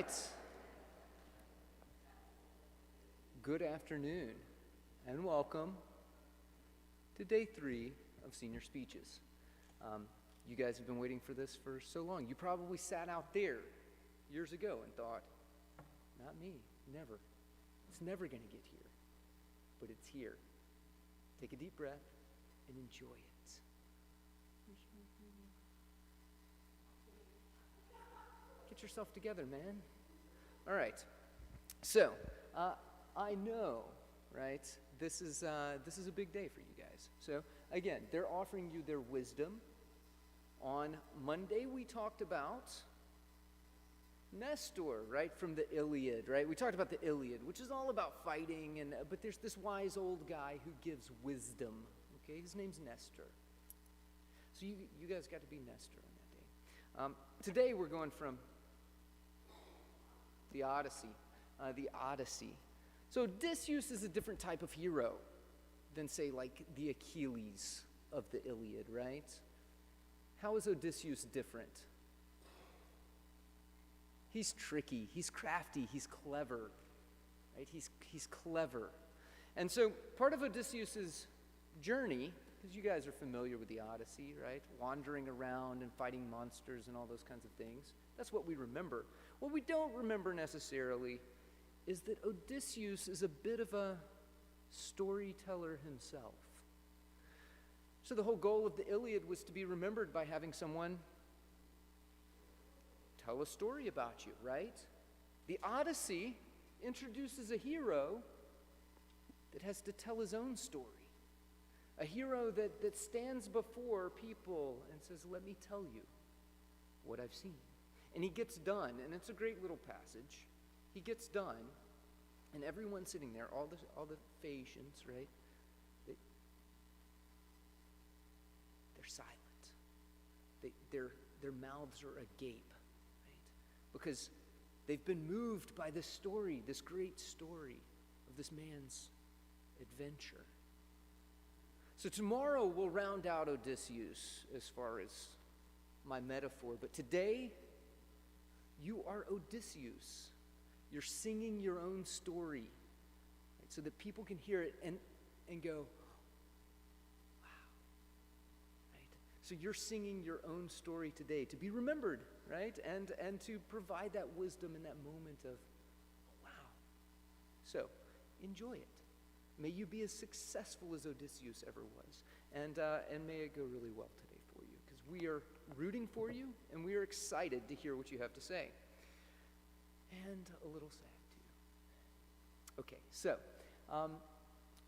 right. Good afternoon, and welcome to day 3 of senior speeches. You guys have been waiting for this for so long. You probably sat out there years ago and thought, not me, never. It's never going to get here. But it's here. Take a deep breath and enjoy it. Get yourself together, man. All right. So, I know, right? This is a big day for you guys. So, again, they're offering you their wisdom. On Monday, we talked about Nestor, right, from the Iliad, right? We talked about the Iliad, which is all about fighting, but there's this wise old guy who gives wisdom, okay? His name's Nestor. So you guys got to be Nestor on that day. Today, we're going from the Odyssey. So Odysseus is a different type of hero than, say, like the Achilles of the Iliad, right? How is Odysseus different? He's tricky, he's crafty, he's clever, right? He's clever. And so part of Odysseus's journey, because you guys are familiar with the Odyssey, right? Wandering around and fighting monsters and all those kinds of things. That's what we remember. What we don't remember necessarily is that Odysseus is a bit of a storyteller himself. So the whole goal of the Iliad was to be remembered by having someone tell a story about you, right? The Odyssey introduces a hero that has to tell his own story. A hero that stands before people and says, let me tell you what I've seen. And he gets done, and it's a great little passage. He gets done, and everyone's sitting there, all the Phaeacians, right? They're silent. Their mouths are agape, right? Because they've been moved by this story, this great story of this man's adventure. So tomorrow we'll round out Odysseus as far as my metaphor, but today you are Odysseus. You're singing your own story, right, so that people can hear it and go, wow, right? So you're singing your own story today to be remembered, right? And to provide that wisdom in that moment of, oh, wow. So enjoy it. May you be as successful as Odysseus ever was, and may it go really well today for you, because we are rooting for you, and we are excited to hear what you have to say. And a little sad, too. Okay, so,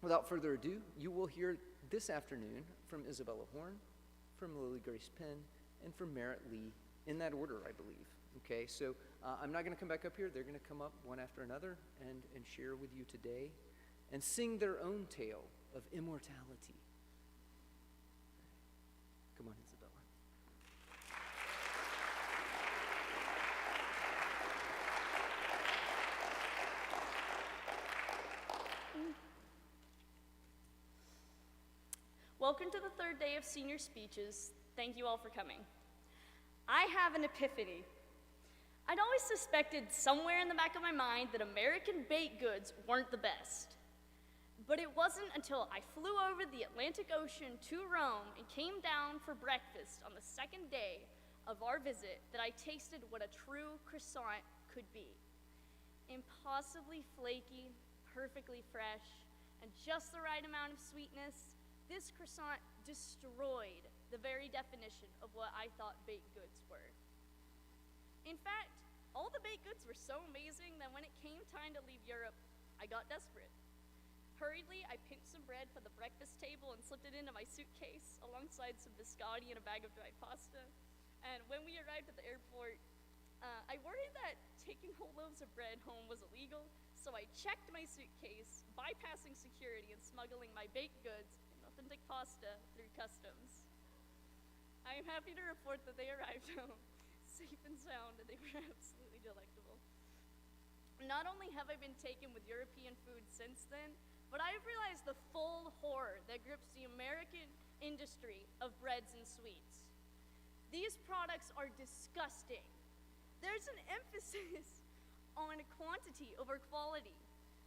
without further ado, you will hear this afternoon from Isabella Horn, from Lily Grace Penn, and from Merritt Lee, in that order, I believe. Okay, so I'm not going to come back up here. They're going to come up one after another and share with you today and sing their own tale of immortality. Come on, Isabella. Welcome to the third day of senior speeches. Thank you all for coming. I have an epiphany. I'd always suspected somewhere in the back of my mind that American baked goods weren't the best. But it wasn't until I flew over the Atlantic Ocean to Rome and came down for breakfast on the second day of our visit that I tasted what a true croissant could be. Impossibly flaky, perfectly fresh, and just the right amount of sweetness. This croissant destroyed the very definition of what I thought baked goods were. In fact, all the baked goods were so amazing that when it came time to leave Europe, I got desperate. Hurriedly, I pinched some bread from the breakfast table and slipped it into my suitcase alongside some biscotti and a bag of dried pasta. And when we arrived at the airport, I worried that taking whole loaves of bread home was illegal, so I checked my suitcase, bypassing security and smuggling my baked goods and authentic pasta through customs. I am happy to report that they arrived home, safe and sound, and they were absolutely delectable. Not only have I been taken with European food since then, but I have realized the full horror that grips the American industry of breads and sweets. These products are disgusting. There's an emphasis on quantity over quality.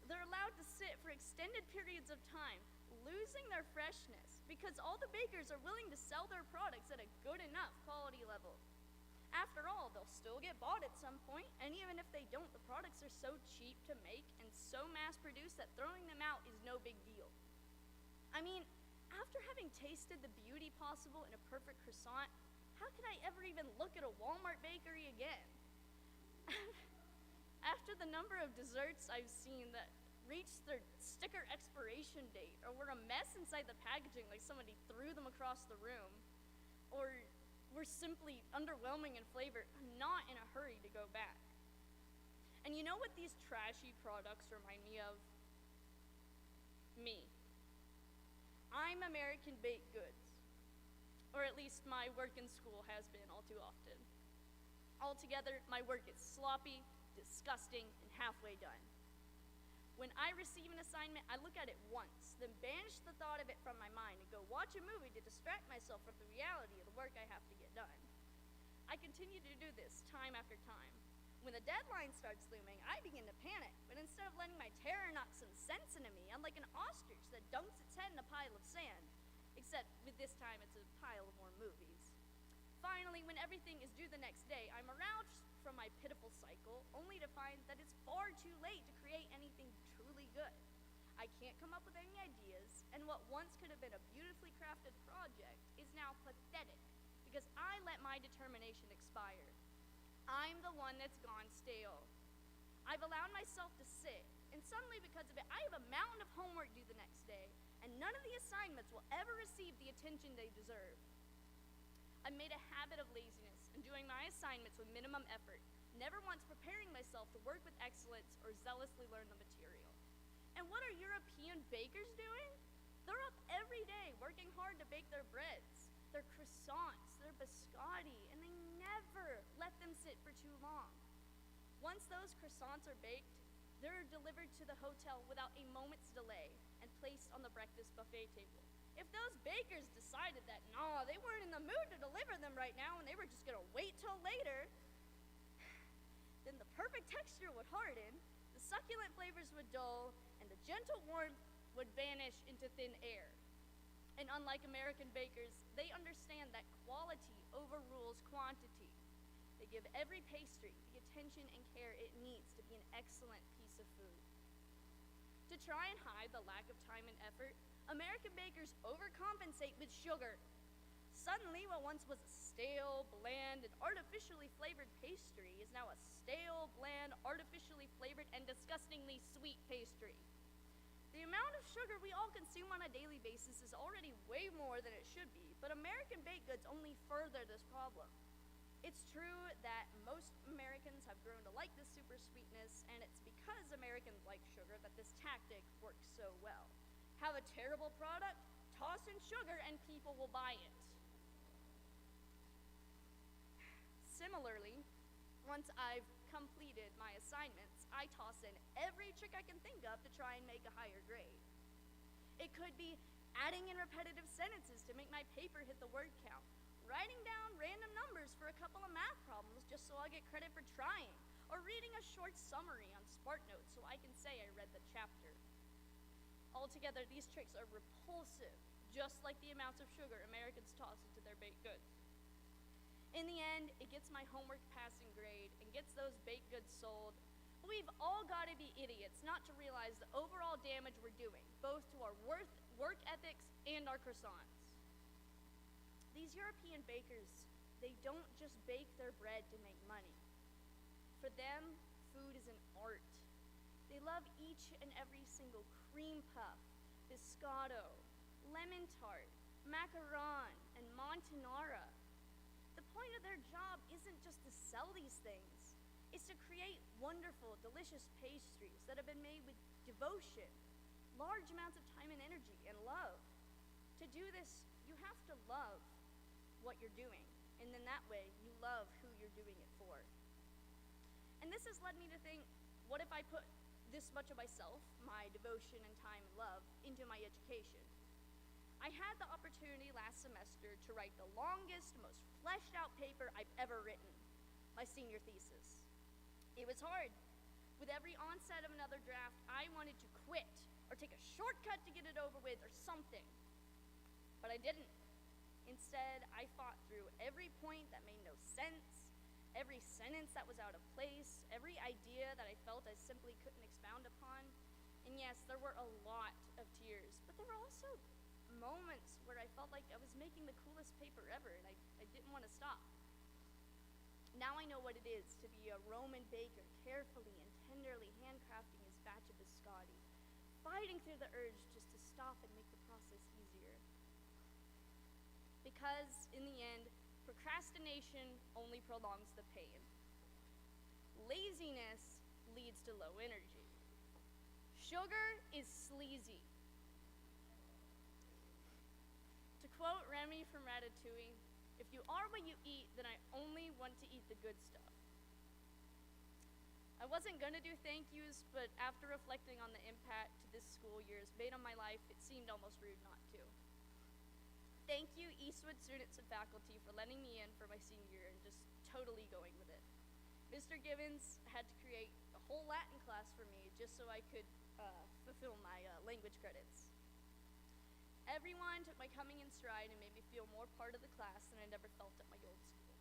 They're allowed to sit for extended periods of time, losing their freshness because all the bakers are willing to sell their products at a good enough quality level. After all, they'll still get bought at some point, and even if they don't, the products are so cheap to make and so mass-produced that throwing them out is no big deal. I mean, after having tasted the beauty possible in a perfect croissant, how could I ever even look at a Walmart bakery again? After the number of desserts I've seen that reached their sticker expiration date or were a mess inside the packaging like somebody threw them across the room, or were simply underwhelming in flavor, I'm not in a hurry to go back. And you know what these trashy products remind me of? Me. I'm American baked goods, or at least my work in school has been all too often. Altogether, my work is sloppy, disgusting, and halfway done. When I receive an assignment, I look at it once, then banish the thought of it from my mind and go watch a movie to distract myself from the reality of the work I have to get done. I continue to do this time after time. When the deadline starts looming, I begin to panic, but instead of letting my terror knock some sense into me, I'm like an ostrich that dunks its head in a pile of sand, except with this time it's a pile of more movies. Finally, when everything is due the next day, I'm aroused from my pitiful cycle, only to find that it's far too late to create anything truly good. I can't come up with any ideas, and what once could have been a beautifully crafted project is now pathetic because I let my determination expire. I'm the one that's gone stale. I've allowed myself to sit, and suddenly because of it, I have a mountain of homework due the next day, and none of the assignments will ever receive the attention they deserve. I've made a habit of laziness and doing my assignments with minimum effort, never once preparing myself to work with excellence or zealously learn the material. And what are European bakers doing? They're up every day working hard to bake their breads, their croissants, their biscotti, and they never let them sit for too long. Once those croissants are baked, they're delivered to the hotel without a moment's delay and placed on the breakfast buffet table. If those bakers decided that, they weren't in the mood to deliver them right now and they were just gonna wait till later, then the perfect texture would harden, the succulent flavors would dull, and the gentle warmth would vanish into thin air. And unlike American bakers, they understand that quality overrules quantity. They give every pastry the attention and care it needs to be an excellent piece of food. To try and hide the lack of time and effort, American bakers overcompensate with sugar. Suddenly, what once was a stale, bland, and artificially flavored pastry is now a stale, bland, artificially flavored, and disgustingly sweet pastry. The amount of sugar we all consume on a daily basis is already way more than it should be, but American baked goods only further this problem. It's true that most Americans have grown to like this super sweetness, and it's because Americans like sugar that this tactic works so well. Have a terrible product, toss in sugar, and people will buy it. Similarly, once I've completed my assignments, I toss in every trick I can think of to try and make a higher grade. It could be adding in repetitive sentences to make my paper hit the word count, writing down random numbers for a couple of math problems just so I get credit for trying, or reading a short summary on SparkNotes so I can say I read the chapter. Altogether, these tricks are repulsive, just like the amounts of sugar Americans toss into their baked goods. In the end, it gets my homework passing grade and gets those baked goods sold. But we've all got to be idiots not to realize the overall damage we're doing, both to our work ethics and our croissants. These European bakers, they don't just bake their bread to make money. For them, food is an art. They love each and every single cream puff, biscotto, lemon tart, macaron, and montanara. The point of their job isn't just to sell these things. It's to create wonderful, delicious pastries that have been made with devotion, large amounts of time and energy, and love. To do this, you have to love what you're doing, and then that way, you love who you're doing it for. And this has led me to think, what if I put this much of myself, my devotion and time and love, into my education? I had the opportunity last semester to write the longest, most fleshed out paper I've ever written, my senior thesis. It was hard. With every onset of another draft, I wanted to quit or take a shortcut to get it over with or something. But I didn't. Instead, I fought through every point that made no sense, every sentence that was out of place, every idea that I felt I simply couldn't expound upon. And yes, there were a lot of tears, but there were also moments where I felt like I was making the coolest paper ever, and I didn't want to stop. Now I know what it is to be a Roman baker, carefully and tenderly handcrafting his batch of biscotti, fighting through the urge just to stop and make the process easier. Because, in the end, procrastination only prolongs the pain. Laziness leads to low energy. Sugar is sleazy. To quote Remy from Ratatouille, "If you are what you eat, then I only want to eat the good stuff." I wasn't going to do thank yous, but after reflecting on the impact this school year has made on my life, it seemed almost rude not to. Thank you, Eastwood students and faculty, for letting me in for my senior year and just totally going with it. Mr. Givens had to create a whole Latin class for me just so I could fulfill my language credits. Everyone took my coming in stride and made me feel more part of the class than I never felt at my old school.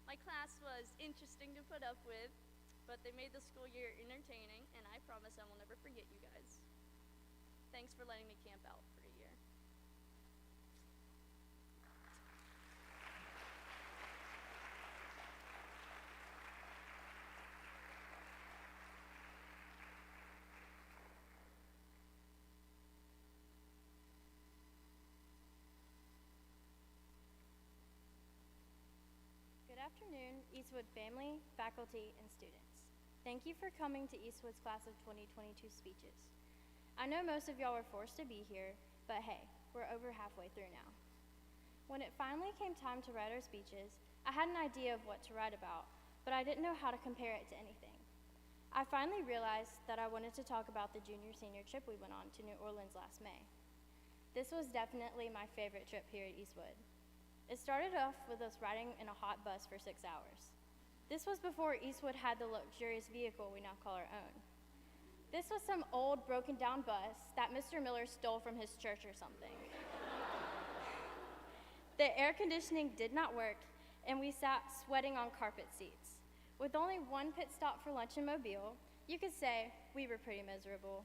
My class was interesting to put up with, but they made the school year entertaining, and I promise I will never forget you guys. Thanks for letting me camp out for a year. Good afternoon, Eastwood family, faculty, and students. Thank you for coming to Eastwood's Class of 2022 speeches. I know most of y'all were forced to be here, but hey, we're over halfway through now. When it finally came time to write our speeches, I had an idea of what to write about, but I didn't know how to compare it to anything. I finally realized that I wanted to talk about the junior-senior trip we went on to New Orleans last May. This was definitely my favorite trip here at Eastwood. It started off with us riding in a hot bus for 6 hours. This was before Eastwood had the luxurious vehicle we now call our own. This was some old, broken down bus that Mr. Miller stole from his church or something. The air conditioning did not work, and we sat sweating on carpet seats. With only one pit stop for lunch in Mobile, you could say we were pretty miserable.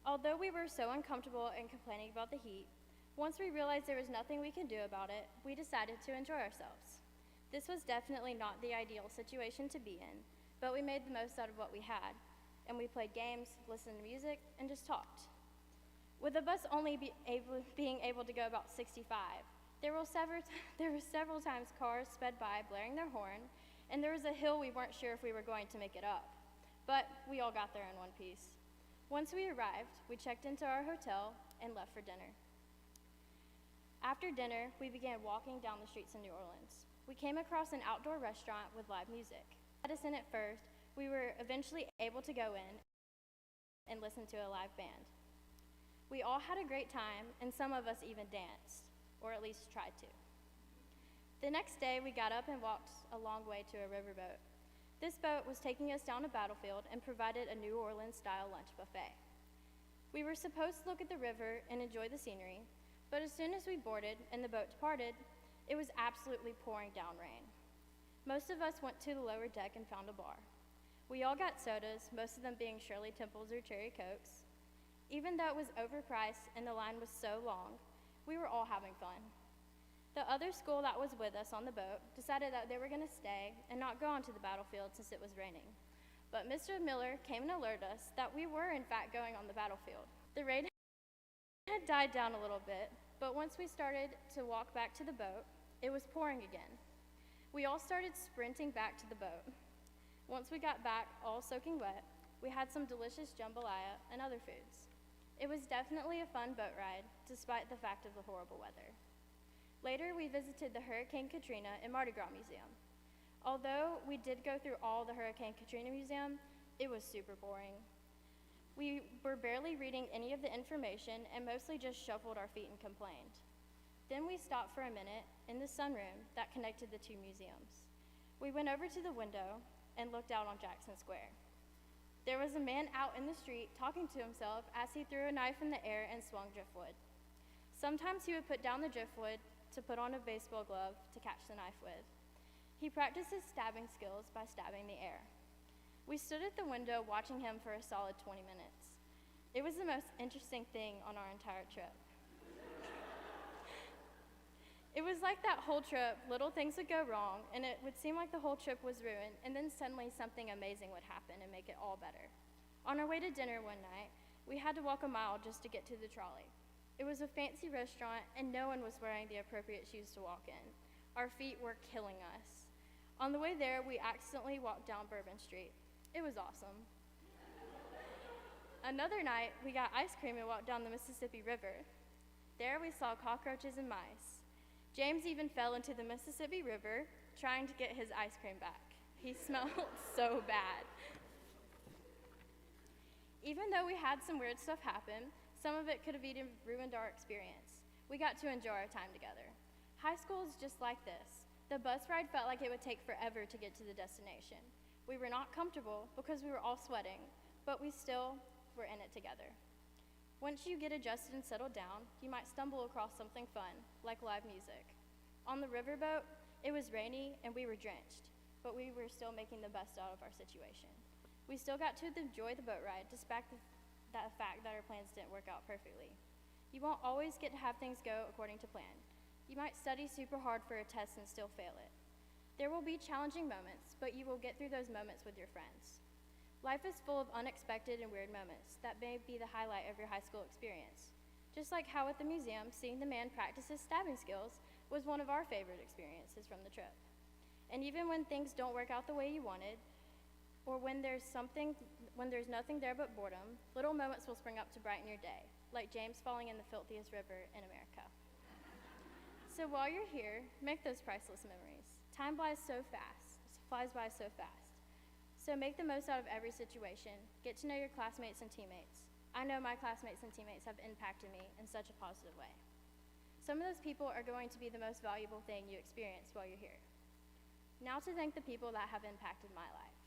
Although we were so uncomfortable and complaining about the heat, once we realized there was nothing we could do about it, we decided to enjoy ourselves. This was definitely not the ideal situation to be in, but we made the most out of what we had, and we played games, listened to music, and just talked. With the bus only being able to go about 65, there were several times cars sped by blaring their horn, and there was a hill we weren't sure if we were going to make it up. But we all got there in one piece. Once we arrived, we checked into our hotel and left for dinner. After dinner, we began walking down the streets in New Orleans. We came across an outdoor restaurant with live music. Let us in at first, we were eventually able to go in and listen to a live band. We all had a great time, and some of us even danced, or at least tried to. The next day, we got up and walked a long way to a riverboat. This boat was taking us down a battlefield and provided a New Orleans-style lunch buffet. We were supposed to look at the river and enjoy the scenery, but as soon as we boarded and the boat departed, it was absolutely pouring down rain. Most of us went to the lower deck and found a bar. We all got sodas, most of them being Shirley Temples or Cherry Cokes. Even though it was overpriced and the line was so long, we were all having fun. The other school that was with us on the boat decided that they were going to stay and not go onto the battlefield since it was raining. But Mr. Miller came and alerted us that we were in fact going on the battlefield. The rain had died down a little bit, but once we started to walk back to the boat, it was pouring again. We all started sprinting back to the boat. Once we got back, all soaking wet, we had some delicious jambalaya and other foods. It was definitely a fun boat ride, despite the fact of the horrible weather. Later, we visited the Hurricane Katrina and Mardi Gras Museum. Although we did go through all the Hurricane Katrina Museum, it was super boring. We were barely reading any of the information and mostly just shuffled our feet and complained. Then we stopped for a minute in the sunroom that connected the two museums. We went over to the window and looked out on Jackson Square. There was a man out in the street talking to himself as he threw a knife in the air and swung driftwood. Sometimes he would put down the driftwood to put on a baseball glove to catch the knife with. He practiced his stabbing skills by stabbing the air. We stood at the window watching him for a solid 20 minutes. It was the most interesting thing on our entire trip. It was like that whole trip, little things would go wrong, and it would seem like the whole trip was ruined, and then suddenly something amazing would happen and make it all better. On our way to dinner one night, we had to walk a mile just to get to the trolley. It was a fancy restaurant, and no one was wearing the appropriate shoes to walk in. Our feet were killing us. On the way there, we accidentally walked down Bourbon Street. It was awesome. Another night, we got ice cream and walked down the Mississippi River. There we saw cockroaches and mice. James even fell into the Mississippi River trying to get his ice cream back. He smelled so bad. Even though we had some weird stuff happen, some of it could have even ruined our experience. We got to enjoy our time together. High school is just like this. The bus ride felt like it would take forever to get to the destination. We were not comfortable because we were all sweating, but we still were in it together. Once you get adjusted and settled down, you might stumble across something fun, like live music. On the riverboat, it was rainy and we were drenched, but we were still making the best out of our situation. We still got to enjoy the boat ride, despite the fact that our plans didn't work out perfectly. You won't always get to have things go according to plan. You might study super hard for a test and still fail it. There will be challenging moments, but you will get through those moments with your friends. Life is full of unexpected and weird moments that may be the highlight of your high school experience. Just like how at the museum, seeing the man practice his stabbing skills was one of our favorite experiences from the trip. And even when things don't work out the way you wanted, or when there's nothing there but boredom, little moments will spring up to brighten your day, like James falling in the filthiest river in America. So while you're here, make those priceless memories. Time flies by so fast. So make the most out of every situation. Get to know your classmates and teammates. I know my classmates and teammates have impacted me in such a positive way. Some of those people are going to be the most valuable thing you experience while you're here. Now to thank the people that have impacted my life.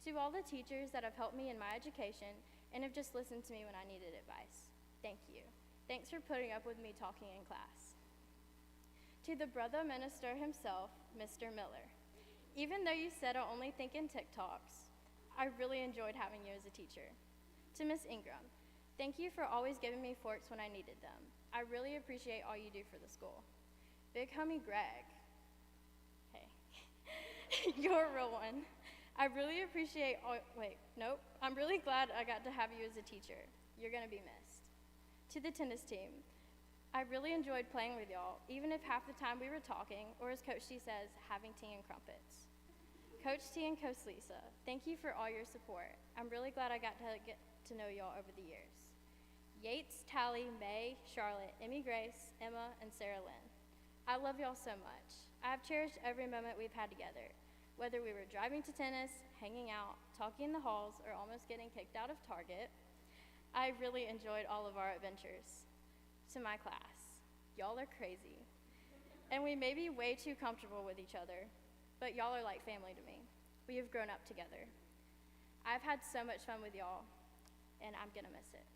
To all the teachers that have helped me in my education and have just listened to me when I needed advice. Thank you. Thanks for putting up with me talking in class. To the brother minister himself, Mr. Miller. Even though you said I only think in TikToks, I really enjoyed having you as a teacher. To Miss Ingram, thank you for always giving me forks when I needed them. I really appreciate all you do for the school. Big homie Greg, hey, you're a real one. I'm really glad I got to have you as a teacher. You're gonna be missed. To the tennis team, I really enjoyed playing with y'all, even if half the time we were talking, or as Coach T says, having tea and crumpets. Coach T and Coach Lisa, thank you for all your support. I'm really glad I got to know y'all over the years. Yates, Tally, May, Charlotte, Emmy Grace, Emma, and Sarah Lynn. I love y'all so much. I have cherished every moment we've had together, whether we were driving to tennis, hanging out, talking in the halls, or almost getting kicked out of Target. I really enjoyed all of our adventures. To my class, y'all are crazy. And we may be way too comfortable with each other, but y'all are like family to me. We have grown up together. I've had so much fun with y'all, and I'm gonna miss it.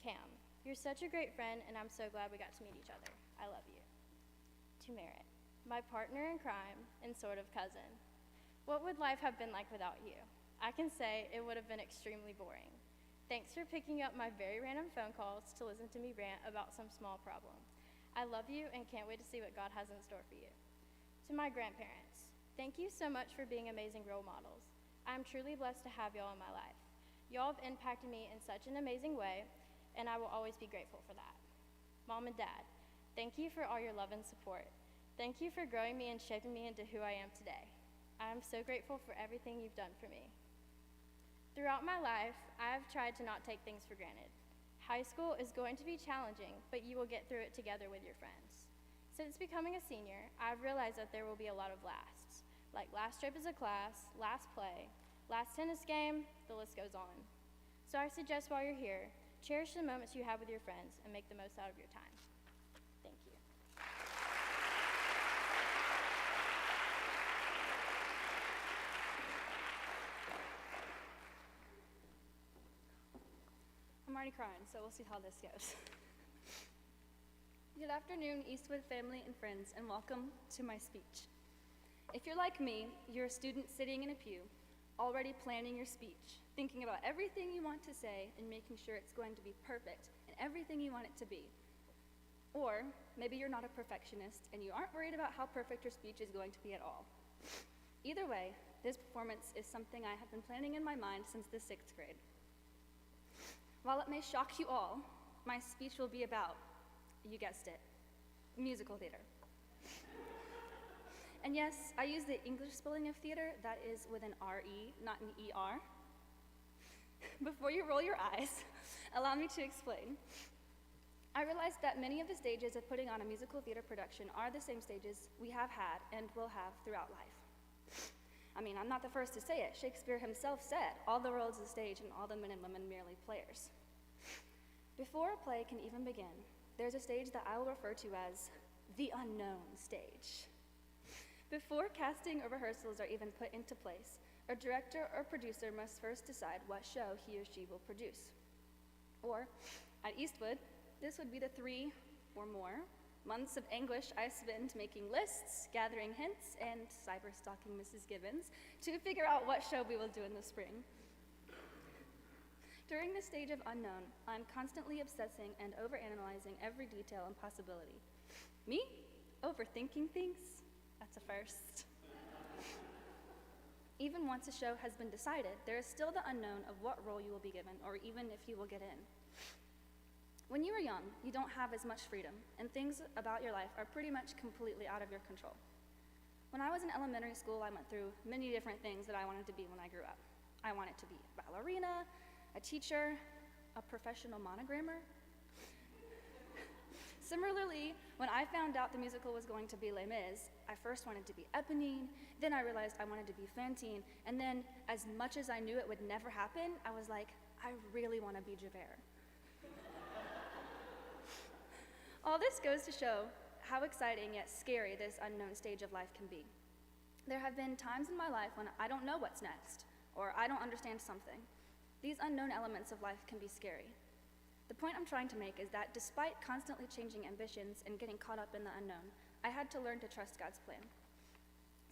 Cam, you're such a great friend, and I'm so glad we got to meet each other. I love you. To Merritt, my partner in crime and sort of cousin. What would life have been like without you? I can say it would have been extremely boring. Thanks for picking up my very random phone calls to listen to me rant about some small problem. I love you and can't wait to see what God has in store for you. To my grandparents, thank you so much for being amazing role models. I am truly blessed to have y'all in my life. Y'all have impacted me in such an amazing way, and I will always be grateful for that. Mom and Dad, thank you for all your love and support. Thank you for growing me and shaping me into who I am today. I am so grateful for everything you've done for me. Throughout my life, I have tried to not take things for granted. High school is going to be challenging, but you will get through it together with your friends. Since becoming a senior, I've realized that there will be a lot of lasts, like last trip as a class, last play, last tennis game, the list goes on. So I suggest while you're here, cherish the moments you have with your friends and make the most out of your time. Thank you. I'm already crying, so we'll see how this goes. Good afternoon, Eastwood family and friends, and welcome to my speech. If you're like me, you're a student sitting in a pew, already planning your speech, thinking about everything you want to say and making sure it's going to be perfect and everything you want it to be. Or maybe you're not a perfectionist and you aren't worried about how perfect your speech is going to be at all. Either way, this performance is something I have been planning in my mind since the 6th grade. While it may shock you all, my speech will be about, you guessed it, musical theater. And yes, I use the English spelling of theater, that is with an R-E, not an E-R. Before you roll your eyes, allow me to explain. I realized that many of the stages of putting on a musical theater production are the same stages we have had and will have throughout life. I mean, I'm not the first to say it. Shakespeare himself said, all the world is a stage and all the men and women merely players. Before a play can even begin, there's a stage that I will refer to as the unknown stage. Before casting or rehearsals are even put into place, a director or producer must first decide what show he or she will produce. Or, at Eastwood, this would be the 3 or more months of anguish I spend making lists, gathering hints, and cyber-stalking Mrs. Gibbons to figure out what show we will do in the spring. During the stage of unknown, I'm constantly obsessing and overanalyzing every detail and possibility. Me? Overthinking things? That's a first. Even once a show has been decided, there is still the unknown of what role you will be given, or even if you will get in. When you are young, you don't have as much freedom, and things about your life are pretty much completely out of your control. When I was in elementary school, I went through many different things that I wanted to be when I grew up. I wanted to be a ballerina, a teacher, a professional monogrammer. Similarly, when I found out the musical was going to be Les Mis, I first wanted to be Eponine, then I realized I wanted to be Fantine, and then as much as I knew it would never happen, I was like, I really want to be Javert. All this goes to show how exciting yet scary this unknown stage of life can be. There have been times in my life when I don't know what's next, or I don't understand something. These unknown elements of life can be scary. The point I'm trying to make is that despite constantly changing ambitions and getting caught up in the unknown, I had to learn to trust God's plan.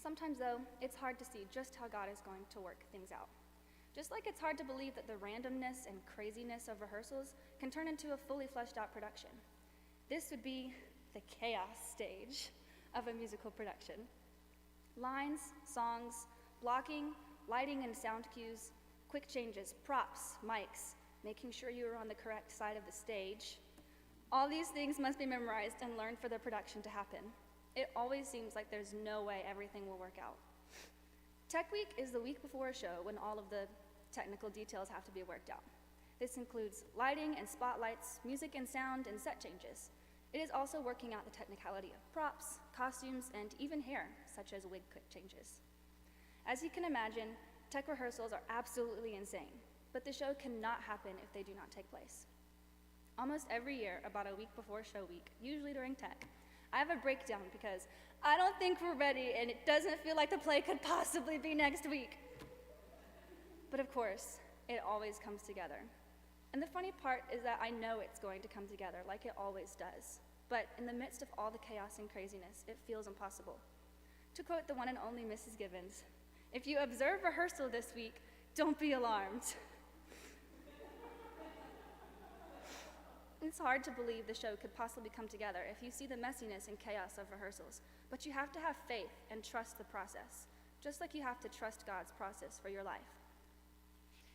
Sometimes, though, it's hard to see just how God is going to work things out. Just like it's hard to believe that the randomness and craziness of rehearsals can turn into a fully fleshed out production. This would be the chaos stage of a musical production. Lines, songs, blocking, lighting and sound cues, quick changes, props, mics, making sure you are on the correct side of the stage. All these things must be memorized and learned for the production to happen. It always seems like there's no way everything will work out. Tech Week is the week before a show when all of the technical details have to be worked out. This includes lighting and spotlights, music and sound, and set changes. It is also working out the technicality of props, costumes, and even hair, such as wig quick changes. As you can imagine, tech rehearsals are absolutely insane, but the show cannot happen if they do not take place. Almost every year, about a week before show week, usually during tech, I have a breakdown because I don't think we're ready and it doesn't feel like the play could possibly be next week. But of course, it always comes together. And the funny part is that I know it's going to come together like it always does. But in the midst of all the chaos and craziness, it feels impossible. To quote the one and only Mrs. Gibbons, if you observe rehearsal this week, don't be alarmed. It's hard to believe the show could possibly come together if you see the messiness and chaos of rehearsals, but you have to have faith and trust the process, just like you have to trust God's process for your life.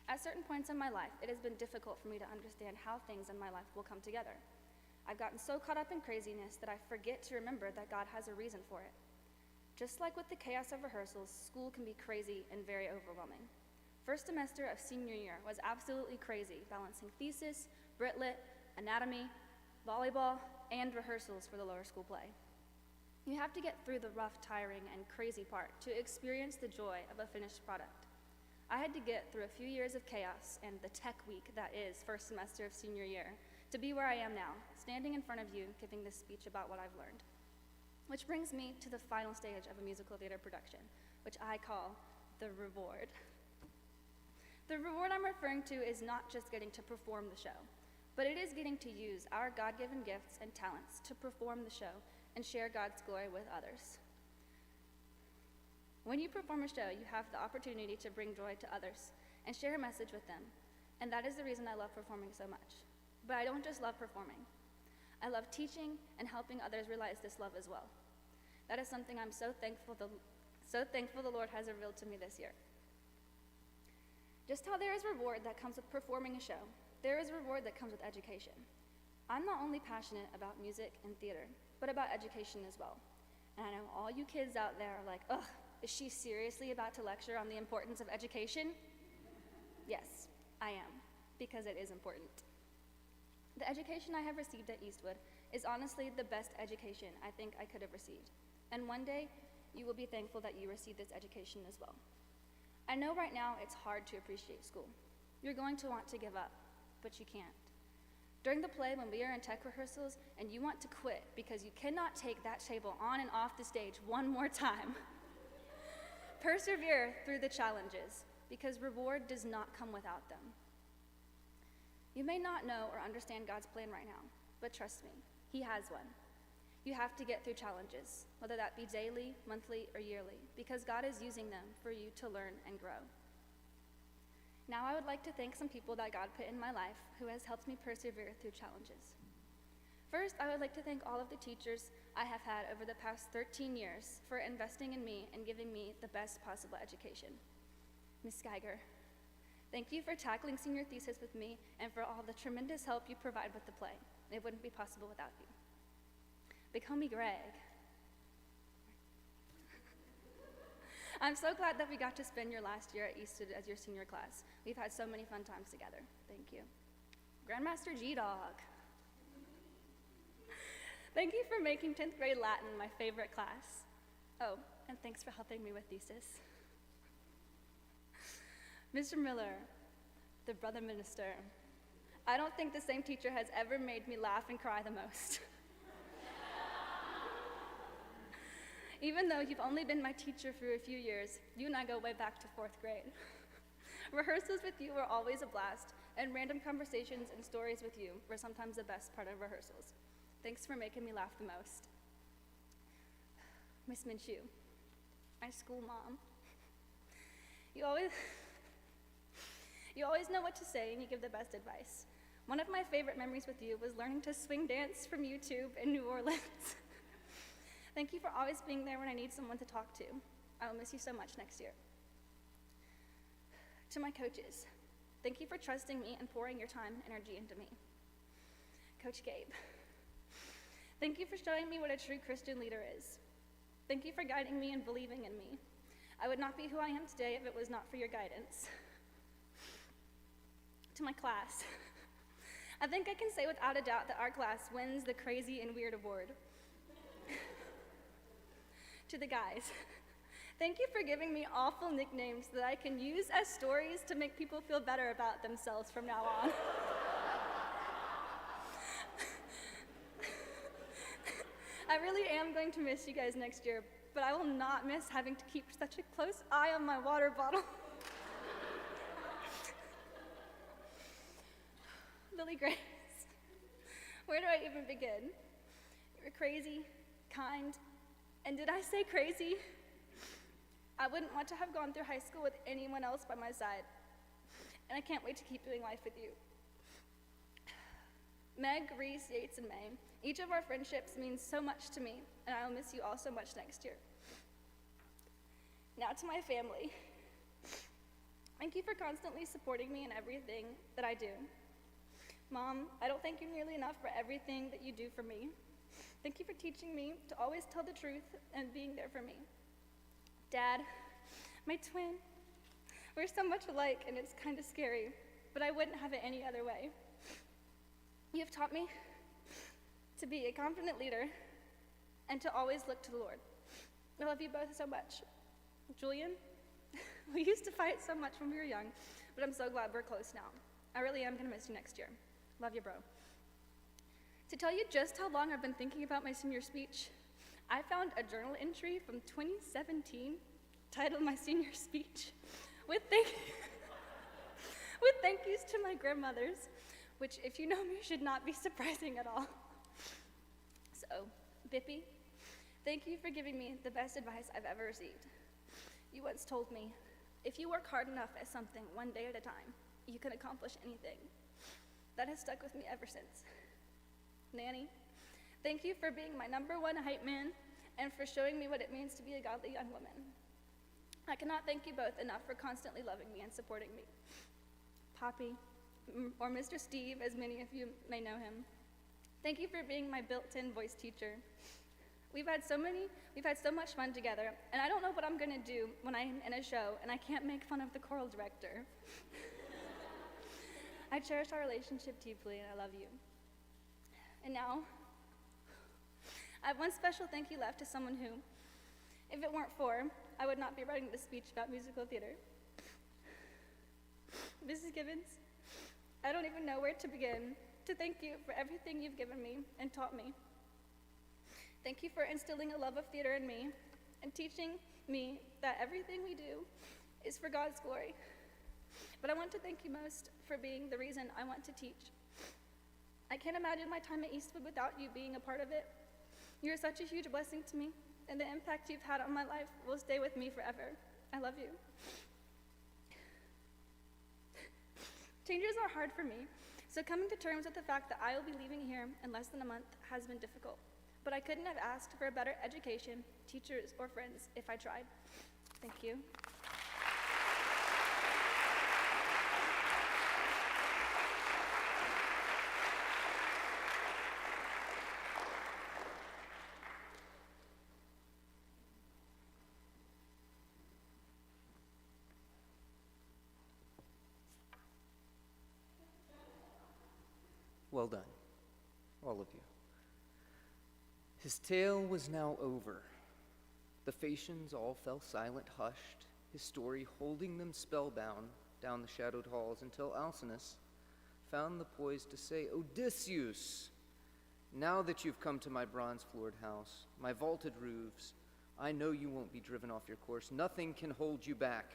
At certain points in my life, it has been difficult for me to understand how things in my life will come together. I've gotten so caught up in craziness that I forget to remember that God has a reason for it. Just like with the chaos of rehearsals, school can be crazy and very overwhelming. First semester of senior year was absolutely crazy, balancing thesis, Brit Lit, anatomy, volleyball, and rehearsals for the lower school play. You have to get through the rough, tiring, and crazy part to experience the joy of a finished product. I had to get through a few years of chaos and the tech week that is first semester of senior year to be where I am now, standing in front of you, giving this speech about what I've learned. Which brings me to the final stage of a musical theater production, which I call the reward. The reward I'm referring to is not just getting to perform the show, but it is getting to use our God-given gifts and talents to perform the show and share God's glory with others. When you perform a show, you have the opportunity to bring joy to others and share a message with them, and that is the reason I love performing so much. But I don't just love performing. I love teaching and helping others realize this love as well. That is something I'm so thankful the Lord has revealed to me this year. Just how there is reward that comes with performing a show, there is reward that comes with education. I'm not only passionate about music and theater, but about education as well. And I know all you kids out there are like, ugh, is she seriously about to lecture on the importance of education? Yes, I am, because it is important. The education I have received at Eastwood is honestly the best education I think I could have received. And one day, you will be thankful that you received this education as well. I know right now it's hard to appreciate school. You're going to want to give up, but you can't. During the play, when we are in tech rehearsals and you want to quit because you cannot take that table on and off the stage one more time, persevere through the challenges, because reward does not come without them. You may not know or understand God's plan right now, but trust me, He has one. You have to get through challenges, whether that be daily, monthly, or yearly, because God is using them for you to learn and grow. Now I would like to thank some people that God put in my life who has helped me persevere through challenges. First, I would like to thank all of the teachers I have had over the past 13 years for investing in me and giving me the best possible education. Ms. Geiger, thank you for tackling senior thesis with me and for all the tremendous help you provide with the play. It wouldn't be possible without you. Big homie Greg. I'm so glad that we got to spend your last year at Eastwood as your senior class. We've had so many fun times together. Thank you. Grandmaster G-Dog. Thank you for making 10th grade Latin my favorite class. Oh, and thanks for helping me with thesis. Mr. Miller, the brother minister. I don't think the same teacher has ever made me laugh and cry the most. Even though you've only been my teacher for a few years, you and I go way back to 4th grade. Rehearsals with you were always a blast, and random conversations and stories with you were sometimes the best part of rehearsals. Thanks for making me laugh the most. Miss Minshew, my school mom. You always know what to say and you give the best advice. One of my favorite memories with you was learning to swing dance from YouTube in New Orleans. Thank you for always being there when I need someone to talk to. I will miss you so much next year. To my coaches, thank you for trusting me and pouring your time and energy into me. Coach Gabe, thank you for showing me what a true Christian leader is. Thank you for guiding me and believing in me. I would not be who I am today if it was not for your guidance. To my class, I think I can say without a doubt that our class wins the Crazy and Weird Award. To the guys, thank you for giving me awful nicknames that I can use as stories to make people feel better about themselves from now on. I really am going to miss you guys next year, but I will not miss having to keep such a close eye on my water bottle. Lily Grace, where do I even begin? You were crazy, kind, and did I say crazy? I wouldn't want to have gone through high school with anyone else by my side, and I can't wait to keep doing life with you. Meg, Reese, Yates, and May, each of our friendships means so much to me, and I will miss you all so much next year. Now to my family. Thank you for constantly supporting me in everything that I do. Mom, I don't thank you nearly enough for everything that you do for me. Thank you for teaching me to always tell the truth and being there for me. Dad, my twin, we're so much alike and it's kind of scary, but I wouldn't have it any other way. You have taught me to be a confident leader and to always look to the Lord. I love you both so much. Julian, we used to fight so much when we were young, but I'm so glad we're close now. I really am gonna miss you next year. Love you, bro. To tell you just how long I've been thinking about my senior speech, I found a journal entry from 2017 titled My Senior Speech with thank yous to my grandmothers, which, if you know me, should not be surprising at all. So, Bippy, thank you for giving me the best advice I've ever received. You once told me, if you work hard enough at something one day at a time, you can accomplish anything. That has stuck with me ever since. Nanny, thank you for being my #1 hype man and for showing me what it means to be a godly young woman. I cannot thank you both enough for constantly loving me and supporting me. Poppy, or Mr. Steve, as many of you may know him, thank you for being my built-in voice teacher. We've had so much fun together, and I don't know what I'm gonna do when I'm in a show and I can't make fun of the choral director. I cherish our relationship deeply, and I love you. And now, I have one special thank you left to someone who, if it weren't for, I would not be writing this speech about musical theater. Mrs. Gibbons, I don't even know where to begin to thank you for everything you've given me and taught me. Thank you for instilling a love of theater in me and teaching me that everything we do is for God's glory. But I want to thank you most for being the reason I want to teach. I can't imagine my time at Eastwood without you being a part of it. You're such a huge blessing to me, and the impact you've had on my life will stay with me forever. I love you. Changes are hard for me, so coming to terms with the fact that I will be leaving here in less than a month has been difficult. But I couldn't have asked for a better education, teachers, or friends if I tried. Thank you. Well done, all of you. His tale was now over. The Phaeacians all fell silent, hushed, his story holding them spellbound down the shadowed halls until Alcinous found the poise to say, Odysseus, now that you've come to my bronze-floored house, my vaulted roofs, I know you won't be driven off your course. Nothing can hold you back.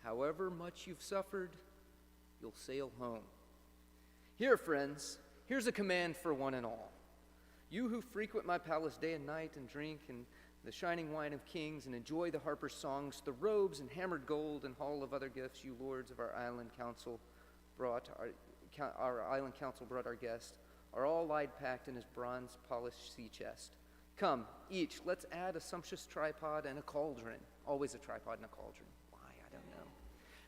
However much you've suffered, you'll sail home. Here, friends, here's a command for one and all. You who frequent my palace day and night and drink in the shining wine of kings and enjoy the harper's songs, the robes and hammered gold and haul of other gifts you lords of our island council brought our guest, are all lied packed in his bronze-polished sea chest. Come, each, let's add a sumptuous tripod and a cauldron. Always a tripod and a cauldron. Why? I don't know.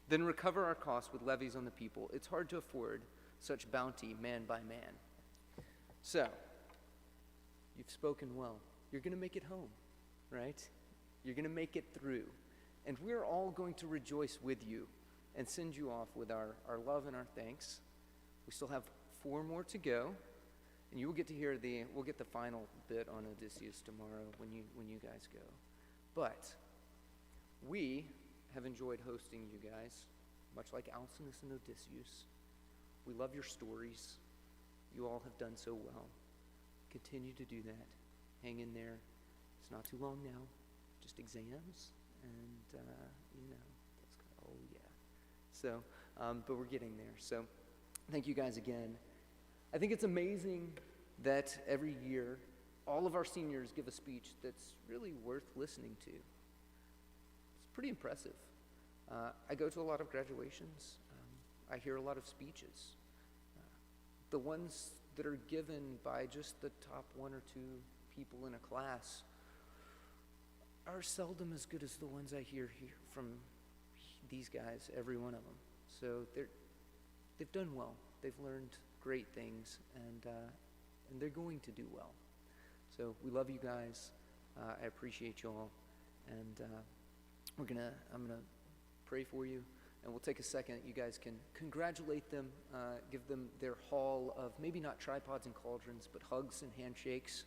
Then recover our costs with levies on the people. It's hard to afford such bounty man by man. So, you've spoken well. You're going to make it home, right? You're going to make it through. And we're all going to rejoice with you and send you off with our love and our thanks. We still have 4 more to go, and you will get to hear we'll get the final bit on Odysseus tomorrow when you guys go. But we have enjoyed hosting you guys, much like Alcinous and Odysseus. We love your stories. You all have done so well. Continue to do that. Hang in there. It's not too long now. Just exams, and oh yeah. So, but we're getting there. So, thank you guys again. I think it's amazing that every year all of our seniors give a speech that's really worth listening to. It's pretty impressive. I go to a lot of graduations. I hear a lot of speeches. The ones that are given by just the top 1 or 2 people in a class are seldom as good as the ones I hear here from these guys, every one of them. So they've done well. They've learned great things, and they're going to do well. So we love you guys. I appreciate you all, and I'm gonna pray for you. And we'll take a second. You guys can congratulate them, give them their haul of maybe not tripods and cauldrons, but hugs and handshakes,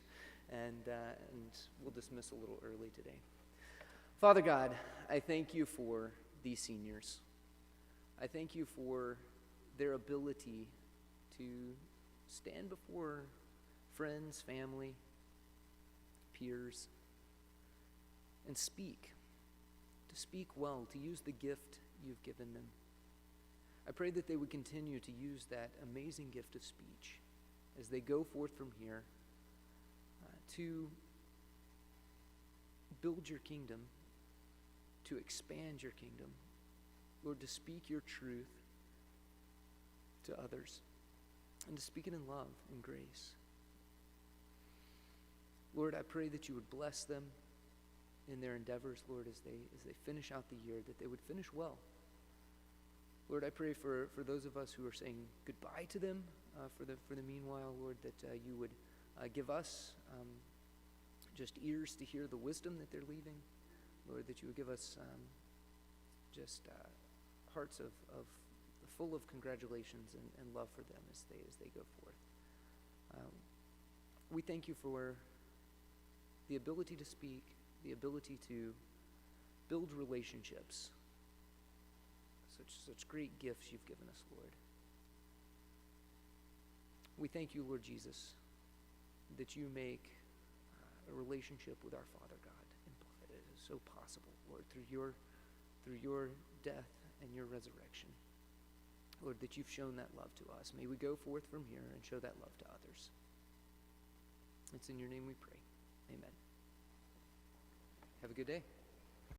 and we'll dismiss a little early today. Father God, I thank you for these seniors. I thank you for their ability to stand before friends, family, peers, and speak, to speak well, to use the gift you've given them. I pray that they would continue to use that amazing gift of speech as they go forth from here to build your kingdom, to expand your kingdom, Lord, to speak your truth to others, and to speak it in love and grace. Lord, I pray that you would bless them in their endeavors, Lord, as they finish out the year, that they would finish well. Lord, I pray for those of us who are saying goodbye to them for the meanwhile, Lord, that you would give us just ears to hear the wisdom that they're leaving. Lord, that you would give us just hearts of full of congratulations and love for them as they go forth. We thank you for the ability to speak, the ability to build relationships. Such great gifts you've given us, Lord. We thank you, Lord Jesus, that you make a relationship with our Father God so possible, Lord, through your death and your resurrection. Lord, that you've shown that love to us. May we go forth from here and show that love to others. It's in your name we pray. Amen. Have a good day.